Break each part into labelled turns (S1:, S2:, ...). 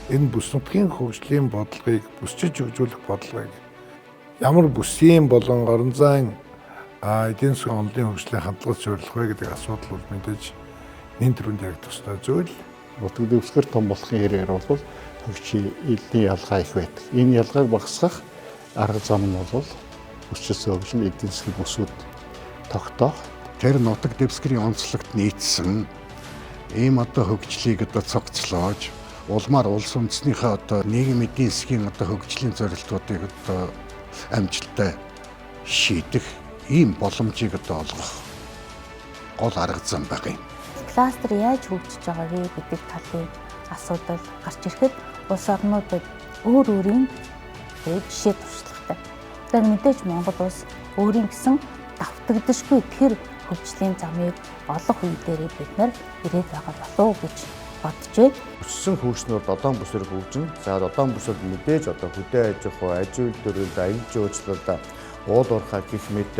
S1: Энэ бүс нутгийн хөгжлийн бодлогыг бүсчиж хөгжүүлэх бодлогыг ямар бүсийн болон орон зайн эдийн засгийн онолын хөгжлийн хандлагад суурилах вэ гэдэг асуудал бол мэдээж нэн төрөнд яг тустай зүйл.
S2: Нутаг дэвсгэр том болохын хэрээр бол хөгжлийн ялгаа их байдаг. Энэ ялгааг багасгах арга зам нь бол бүсчилсэн хөгжим эдийн засгийн бүсүүд тогтоох.
S3: Тэр нутаг дэвсгэрийн онцлогт нийцсэн ийм хөгжлийг цогцлоож улмаар улс үндэснийхээ нийгэм эдийн засгийн хөгжлийн зорилтуудыг амжилттай шийдэх ийм боломжийг олгох гол арга зам байгаа юм.
S4: Кластер яаж хөгжиж байгаа вэ гэдэг талын асуудал гарч ирэхэд улс орнуудад өөр өөрийн жишээ туршлагатай. Тэгэхээр мэдээж Монгол улс өөрийн гэсэн давтагдшгүй тэр хөгжлийн замыг олох үе дээрээ бид нар ирээд байгаа болов уу гэж боджээ.
S5: Өссөн хөгжнүүд одоон бүсээр хөгжин. За одоон бүсэд мэдээж хөдөө аж ахуй, аж үйлдвэрлэл, аюулгүй жуулчлал, уул уурхай гэх мэт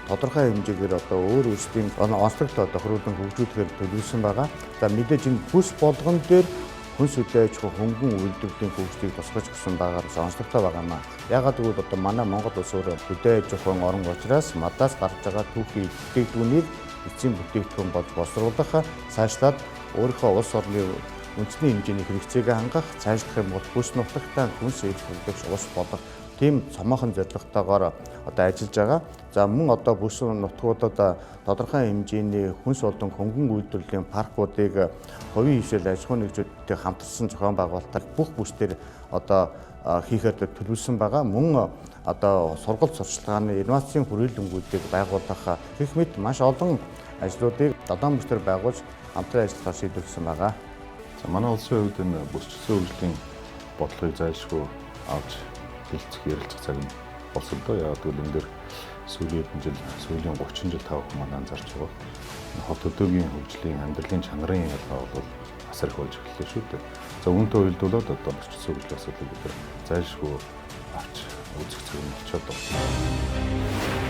S5: тодорхой хэмжээгээр өөр өөрсдийн онцлогт хөрвүүлэн хөгжүүлэхээр төлөвлөсөн байгаа. За мэдээж энэ бүс болгон дээр хүнс хөдөө аж ахуй хөнгөн үйлдвэрлэлийн хөгжлийг тусгаж өгсөн байгаагаар онцлогтой байгаа юм аа. Яагаад гэвэл манай Монгол улс өөрөө хөдөө аж ахуйн орн учраас мадаас гарч байгаа түүхий бүтээгдэхүүнийг эцсийн бүтээгдэхүүн болж боловсруулах, цаашлаад өөрийнхөө улс орны үндэсний хэмжээний хэрэгцээг хангах, цаашлах юм бол бүс нутагтаа хүнс ээлжлүүлэгч улс болох тийм цомоохон зорилготойгоор ажиллаж байгаа. За мөн бүс нутгуудад тодорхой хэмжээний хүнс болон хөнгөн үйлдвэрлэлийн паркуудыг хувийн хвшил аж ахуйн нэгжүүдтэй хамтарсан зохион байгуулалтаар бүх бүсдэр хийхээр төлөвлөсөн байгаа. Мөн сургалт сурчлагын инновацийн хүрээлэнгүүдийг байгуулах гэх мэт маш олон ажлуудыг одоон бүсдэр байгуулж хамтран ажиллахаар шийдвэрлэсэн байгаа.
S6: За манай улсын хувьд энэ бүсчилсэн хөгжлийн бодлогыг зайлшгүй авч хэлцэх ярилцах цаг нь болсон доо. Яагаад гэвэл энэ дээр сүүлийн 30 жил тавх манай анзаарч байгаа. Хот хөдөөгийн хөгжлийн амьдралын чанарын ялгаа бол асар их болж эхэллээ шүү дээ. За үүнтэй уялдуулаад бүсчилсэн хөгжлийн асуудлыг бид зайлшгүй авч үзэх цаг нь болчиход байна.